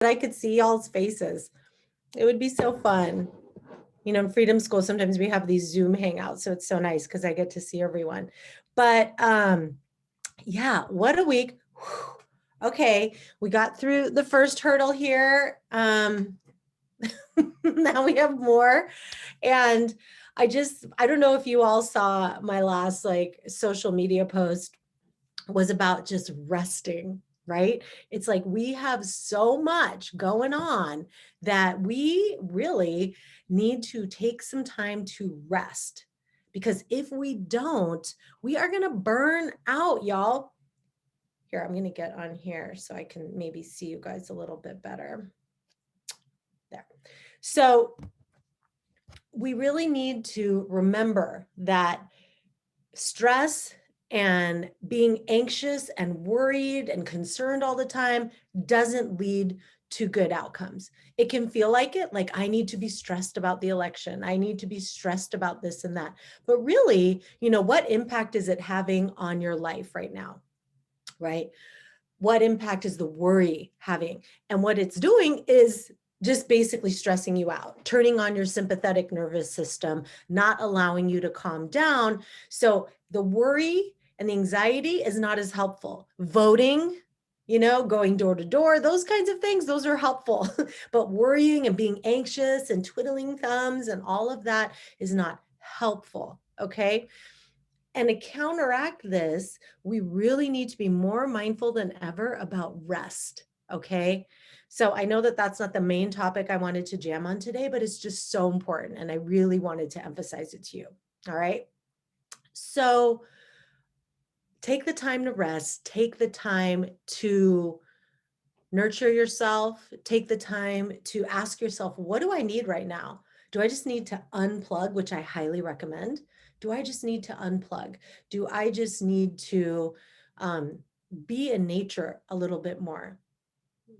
I could see y'all's faces. It would be so fun. You know, in Freedom School, sometimes we have these Zoom hangouts, so it's so nice because I get to see everyone. But yeah, what a week. Whew. Okay, we got through the first hurdle here. Now we have more. And I don't know if you all saw my last like social media post was about just resting, right? It's like we have so much going on that we really need to take some time to rest. Because if we don't, we are going to burn out, y'all. Here, I'm going to get on here so I can maybe see you guys a little bit better. There. So, we really need to remember that stress and being anxious and worried and concerned all the time doesn't lead to good outcomes. It can feel like I need to be stressed about the election. I need to be stressed about this and that. But really, what impact is it having on your life right now? Right? What impact is the worry having? And what it's doing is just basically stressing you out, turning on your sympathetic nervous system, not allowing you to calm down. So the worry and the anxiety is not as helpful. Voting, going door to door, those kinds of things, those are helpful. But worrying and being anxious and twiddling thumbs and all of that is not helpful. Okay. And to counteract this, we really need to be more mindful than ever about rest. Okay. So I know that that's not the main topic I wanted to jam on today, but it's just so important. And I really wanted to emphasize it to you. All right. So take the time to rest, take the time to nurture yourself, take the time to ask yourself, what do I need right now? Do I just need to unplug, which I highly recommend? Do I just need to unplug? Do I just need to um, be in nature a little bit more?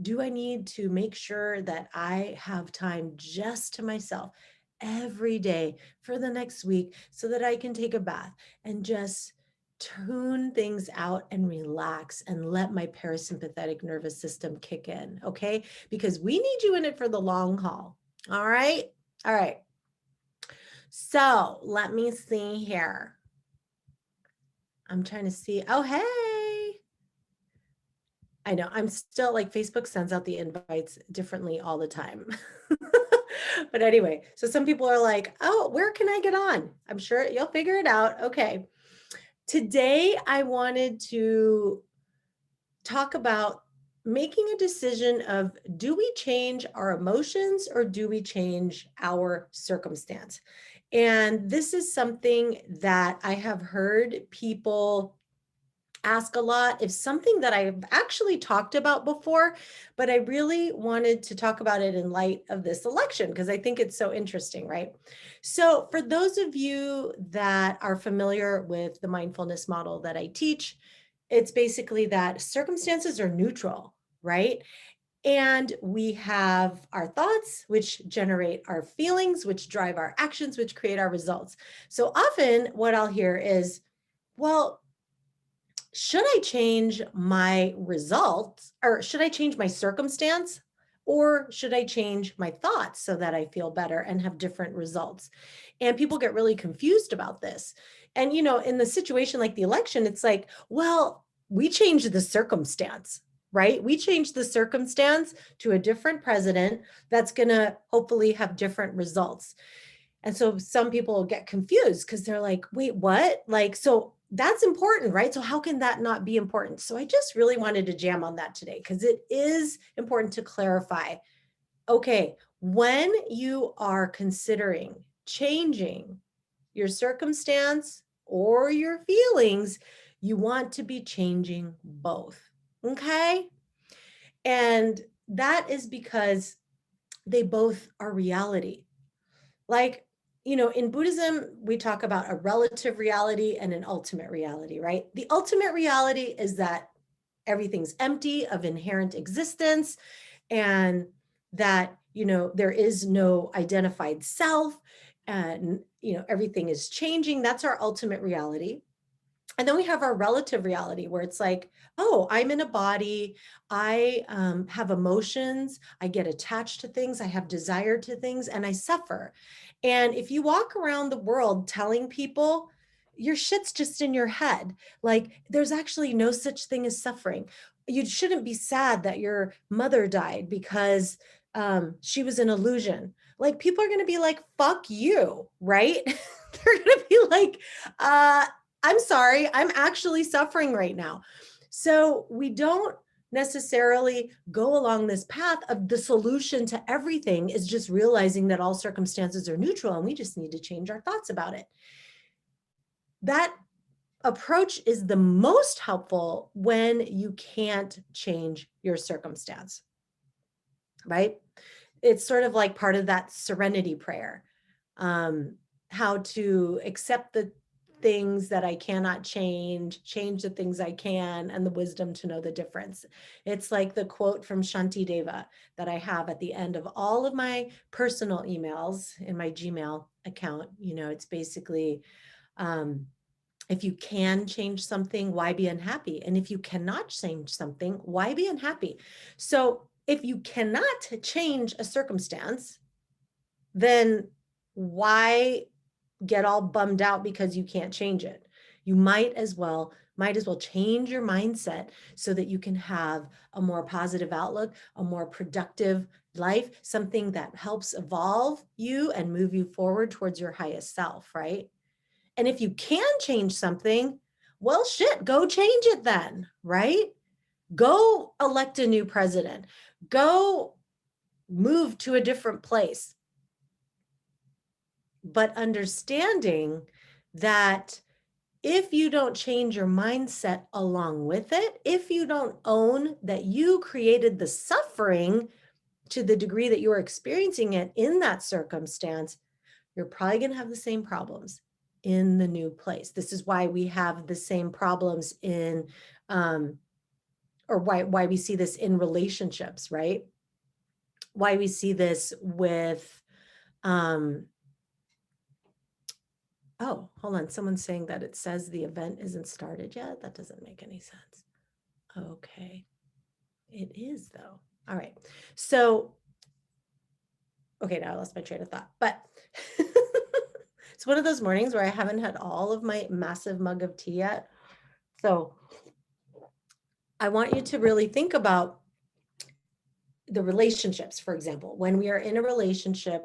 Do I need to make sure that I have time just to myself every day for the next week so that I can take a bath and just tune things out and relax and let my parasympathetic nervous system kick in? Okay. Because we need you in it for the long haul. All right. All right. So let me see here. I'm trying to see. Oh, hey. I know. I'm still like Facebook sends out the invites differently all the time. But anyway, so some people are like, oh, where can I get on? I'm sure you'll figure it out. Okay. Today, I wanted to talk about making a decision of, do we change our emotions or do we change our circumstance? And this is something that I have heard people ask a lot. It's something that I've actually talked about before, but I really wanted to talk about it in light of this election because I think it's so interesting, right? So, for those of you that are familiar with the mindfulness model that I teach, it's basically that circumstances are neutral, right? And we have our thoughts, which generate our feelings, which drive our actions, which create our results. So often, what I'll hear is, well, should I change my results or should I change my circumstance? Or should I change my thoughts so that I feel better and have different results? And people get really confused about this. And, in the situation like the election, it's like, well, we changed the circumstance, right? We changed the circumstance to a different president that's going to hopefully have different results. And so some people get confused because they're like, wait, what? Like, so that's important, right? So how can that not be important? So I just really wanted to jam on that today because it is important to clarify. Okay, when you are considering changing your circumstance or your feelings, you want to be changing both. Okay. And that is because they both are reality. Like, in Buddhism, we talk about a relative reality and an ultimate reality, right? The ultimate reality is that everything's empty of inherent existence and that, there is no identified self and, everything is changing. That's our ultimate reality. And then we have our relative reality where it's like, oh, I'm in a body. I have emotions. I get attached to things. I have desire to things and I suffer. And if you walk around the world telling people your shit's just in your head, like there's actually no such thing as suffering. You shouldn't be sad that your mother died because she was an illusion. Like people are going to be like, fuck you, right? They're going to be like, I'm sorry, I'm actually suffering right now. So we don't necessarily go along this path of the solution to everything is just realizing that all circumstances are neutral and we just need to change our thoughts about it. That approach is the most helpful when you can't change your circumstance, right? It's sort of like part of that serenity prayer. How to accept the things that I cannot change the things I can, and the wisdom to know the difference. It's like the quote from Shanti Deva that I have at the end of all of my personal emails in my Gmail account. You know, it's basically, if you can change something, why be unhappy? And if you cannot change something, why be unhappy? So if you cannot change a circumstance, then why get all bummed out because you can't change it? You might as well change your mindset so that you can have a more positive outlook, a more productive life, something that helps evolve you and move you forward towards your highest self, right? And if you can change something, well, shit, go change it then, right? Go elect a new president. Go move to a different place. But understanding that if you don't change your mindset along with it, if you don't own that you created the suffering to the degree that you're experiencing it in that circumstance, you're probably going to have the same problems in the new place. This is why we have the same problems in, or why we see this in relationships, right? Why we see this with, oh, hold on. Someone's saying that it says the event isn't started yet. That doesn't make any sense. Okay. It is though. All right. So, okay, now I lost my train of thought, but it's one of those mornings where I haven't had all of my massive mug of tea yet. So I want you to really think about the relationships, for example, when we are in a relationship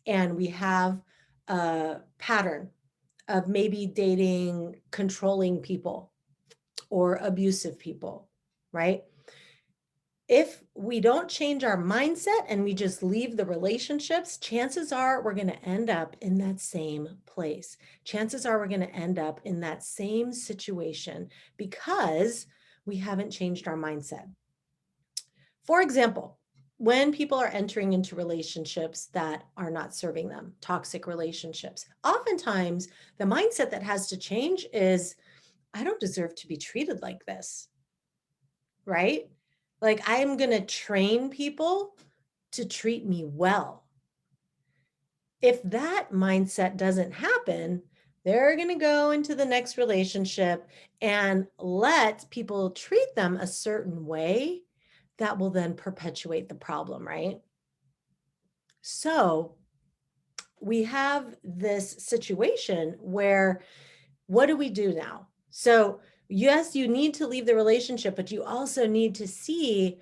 and we have a pattern of maybe dating controlling people or abusive people, right? If we don't change our mindset and we just leave the relationships, chances are we're going to end up in that same place. Chances are we're going to end up in that same situation because we haven't changed our mindset. For example, when people are entering into relationships that are not serving them, toxic relationships, oftentimes the mindset that has to change is, I don't deserve to be treated like this, right? Like I am going to train people to treat me well. If that mindset doesn't happen, they're going to go into the next relationship and let people treat them a certain way that will then perpetuate the problem, right? So we have this situation where what do we do now? So yes, you need to leave the relationship, but you also need to see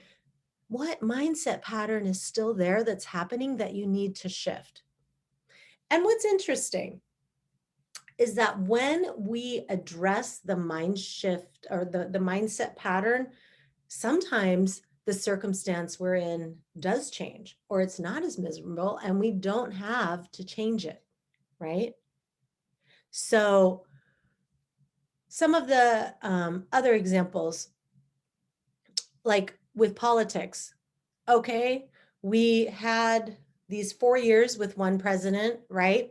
what mindset pattern is still there that's happening that you need to shift. And what's interesting is that when we address the mind shift or the mindset pattern, sometimes the circumstance we're in does change or it's not as miserable and we don't have to change it, right? So some of the other examples, like with politics, okay, we had these 4 years with one president, right?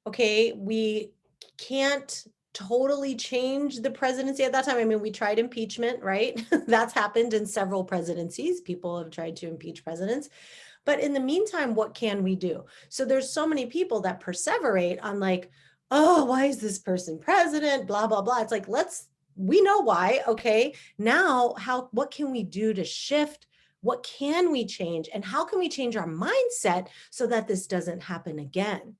Okay, we can't totally change the presidency at that time. I mean, we tried impeachment, right? That's happened in several presidencies. People have tried to impeach presidents. But in the meantime, what can we do? So there's so many people that perseverate on like, oh, why is this person president? Blah, blah, blah. It's like, let's We know why. Okay. Now, what can we do to shift? What can we change? And how can we change our mindset so that this doesn't happen again?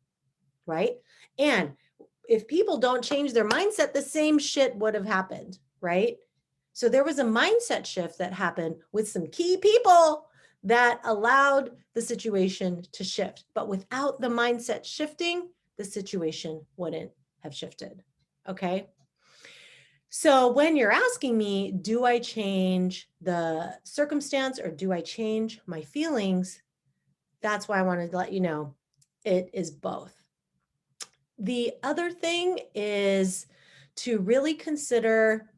Right. And if people don't change their mindset, the same shit would have happened. Right. So there was a mindset shift that happened with some key people that allowed the situation to shift. But without the mindset shifting, the situation wouldn't have shifted. Okay. So when you're asking me, do I change the circumstance or do I change my feelings? That's why I wanted to let you know it is both. The other thing is to really consider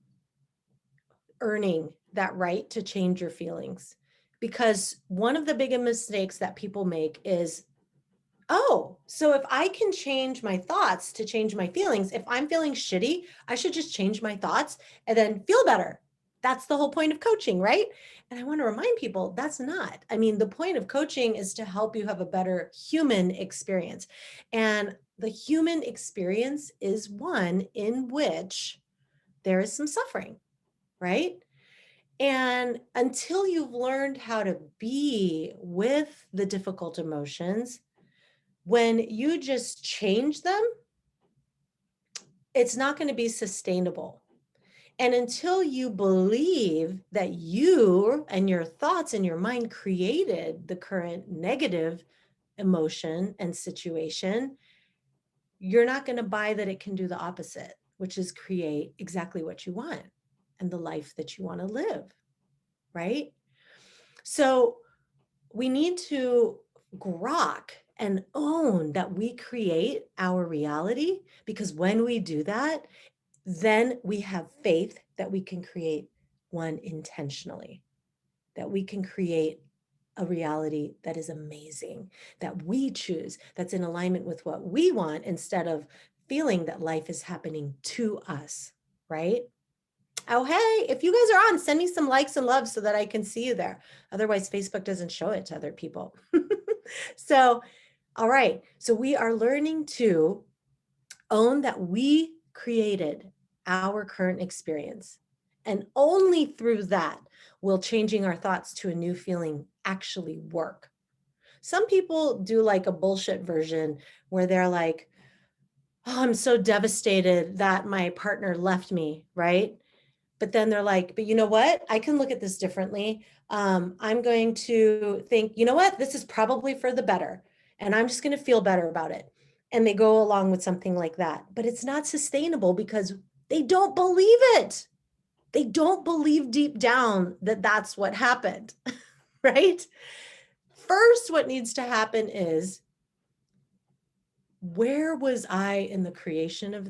earning that right to change your feelings. Because one of the biggest mistakes that people make is, oh, so if I can change my thoughts to change my feelings, if I'm feeling shitty, I should just change my thoughts and then feel better. That's the whole point of coaching, right? And I want to remind people that's not. I mean, the point of coaching is to help you have a better human experience. And the human experience is one in which there is some suffering, right? And until you've learned how to be with the difficult emotions, when you just change them, it's not going to be sustainable. And until you believe that you and your thoughts and your mind created the current negative emotion and situation, you're not going to buy that it can do the opposite, which is create exactly what you want and the life that you want to live, right? So we need to grok and own that we create our reality, because when we do that, then we have faith that we can create one intentionally, that we can create a reality that is amazing, that we choose, that's in alignment with what we want instead of feeling that life is happening to us, right? Oh, hey, if you guys are on, send me some likes and loves so that I can see you there. Otherwise, Facebook doesn't show it to other people. So, all right. So we are learning to own that we created our current experience. And only through that will changing our thoughts to a new feeling actually work. Some people do like a bullshit version where they're like, oh, I'm so devastated that my partner left me, right? But then they're like, but you know what? I can look at this differently. I'm going to think, you know what? This is probably for the better. And I'm just going to feel better about it. And they go along with something like that. But it's not sustainable because they don't believe it. They don't believe deep down that that's what happened, right? First, what needs to happen is, where was I in the creation of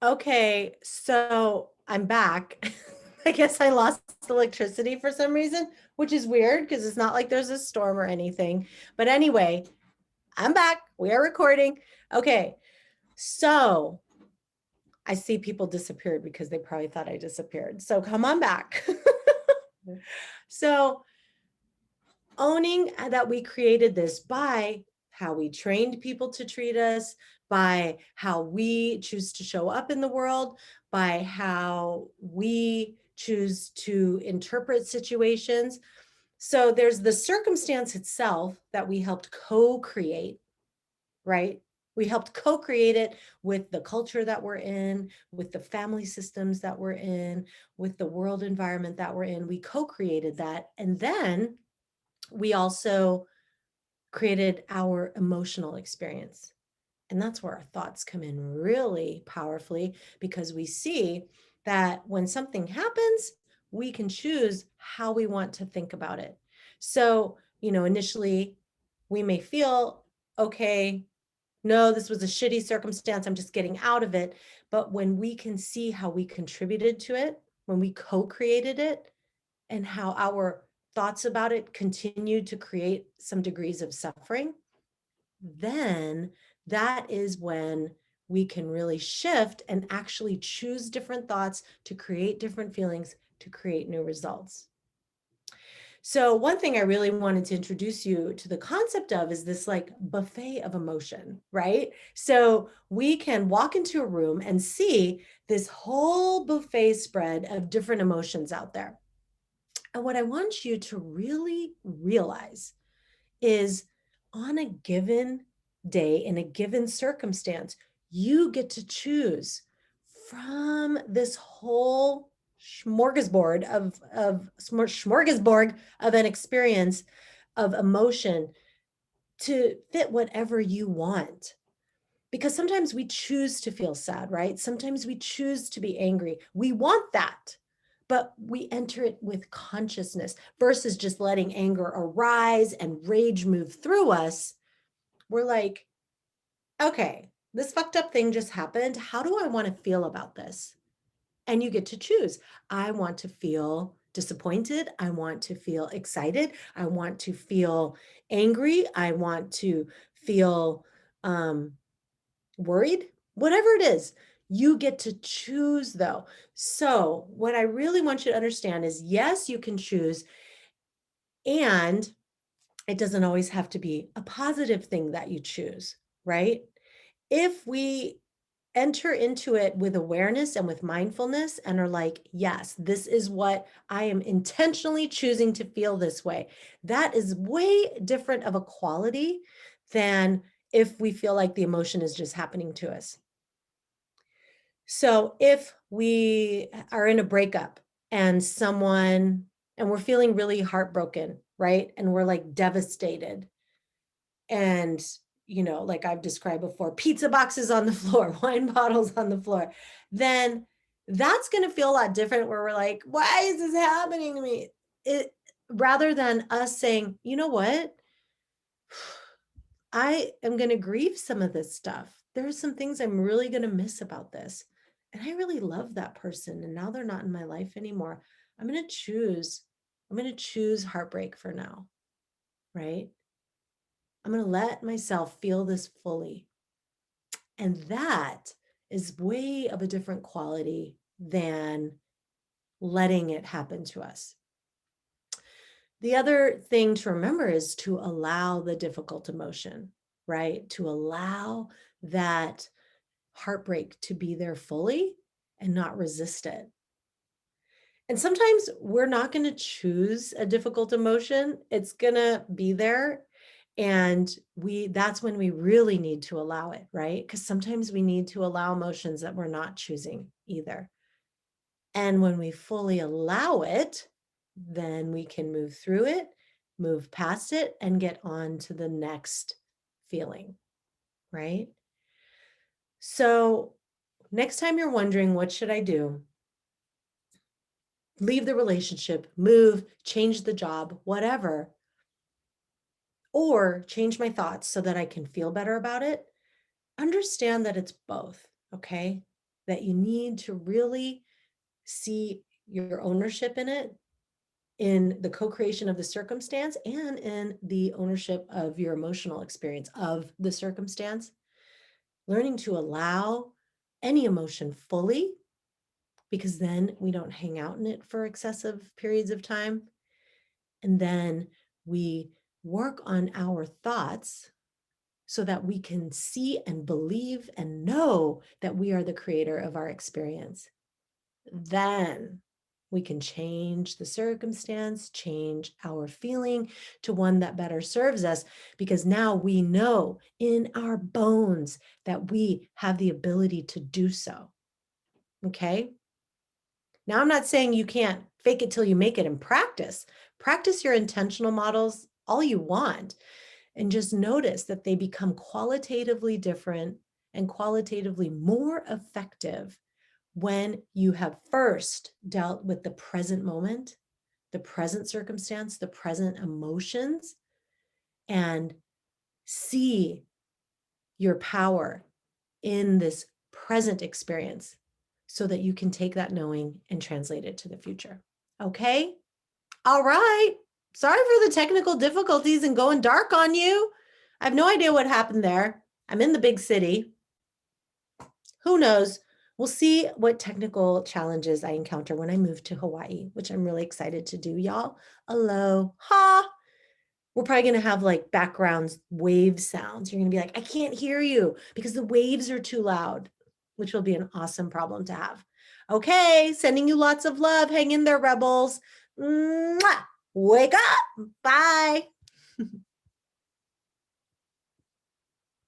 Okay, so I'm back. I guess I lost electricity for some reason, which is weird because it's not like there's a storm or anything. But anyway, I'm back. We are recording. Okay, so I see people disappeared because they probably thought I disappeared. So come on back. So owning that we created this by how we trained people to treat us, by how we choose to show up in the world, by how we choose to interpret situations. So there's the circumstance itself that we helped co-create, right? We helped co-create it with the culture that we're in, with the family systems that we're in, with the world environment that we're in. We co-created that. And then we also created our emotional experience. And that's where our thoughts come in really powerfully, because we see that when something happens, we can choose how we want to think about it. So, initially we may feel, okay, no, this was a shitty circumstance, I'm just getting out of it. But when we can see how we contributed to it, when we co-created it, and how our thoughts about it continue to create some degrees of suffering, then that is when we can really shift and actually choose different thoughts to create different feelings, to create new results. So one thing I really wanted to introduce you to the concept of is this like buffet of emotion, right? So we can walk into a room and see this whole buffet spread of different emotions out there. And what I want you to really realize is, on a given day, in a given circumstance, you get to choose from this whole smorgasbord of an experience of emotion to fit whatever you want. Because sometimes we choose to feel sad, right? Sometimes we choose to be angry. We want that, but we enter it with consciousness versus just letting anger arise and rage move through us. We're like, okay, this fucked up thing just happened. How do I want to feel about this? And you get to choose. I want to feel disappointed. I want to feel excited. I want to feel angry. I want to feel worried, whatever it is, you get to choose though. So, what I really want you to understand is, yes, you can choose, and it doesn't always have to be a positive thing that you choose, right? If we enter into it with awareness and with mindfulness and are like, yes, this is what I am intentionally choosing to feel this way, that is way different of a quality than if we feel like the emotion is just happening to us. So if we are in a breakup and we're feeling really heartbroken, right? And we're like devastated, and, like I've described before, pizza boxes on the floor, wine bottles on the floor, then that's going to feel a lot different, where we're like, why is this happening to me? It Rather than us saying, you know what? I am going to grieve some of this stuff. There are some things I'm really going to miss about this. And I really love that person. And now they're not in my life anymore. I'm going to choose, I'm going to choose heartbreak for now, right? I'm going to let myself feel this fully. And that is way of a different quality than letting it happen to us. The other thing to remember is to allow the difficult emotion, right? To allow that heartbreak to be there fully and not resist it. And sometimes we're not going to choose a difficult emotion. It's going to be there, and that's when we really need to allow it, right? Because sometimes we need to allow emotions that we're not choosing either. And when we fully allow it, then we can move through it, move past it, and get on to the next feeling, right? So next time you're wondering, what should I do? Leave the relationship, move, change the job, whatever, or change my thoughts so that I can feel better about it. Understand that it's both, okay? That you need to really see your ownership in it, in the co-creation of the circumstance, and in the ownership of your emotional experience of the circumstance. Learning to allow any emotion fully, because then we don't hang out in it for excessive periods of time. And then we work on our thoughts so that we can see and believe and know that we are the creator of our experience. Then we can change the circumstance, change our feeling to one that better serves us, because now we know in our bones that we have the ability to do so. Okay. Now, I'm not saying you can't fake it till you make it and practice. Practice your intentional models all you want, and just notice that they become qualitatively different and qualitatively more effective when you have first dealt with the present moment, the present circumstance, the present emotions, and see your power in this present experience so that you can take that knowing and translate it to the future. Okay? All right. Sorry for the technical difficulties and going dark on you. I have no idea what happened there. I'm in the big city. Who knows? We'll see what technical challenges I encounter when I move to Hawaii, which I'm really excited to do, y'all. Aloha. We're probably going to have like background wave sounds. You're going to be like, I can't hear you because the waves are too loud, which will be an awesome problem to have. Okay, sending you lots of love. Hang in there, rebels. Mwah! Wake up. Bye.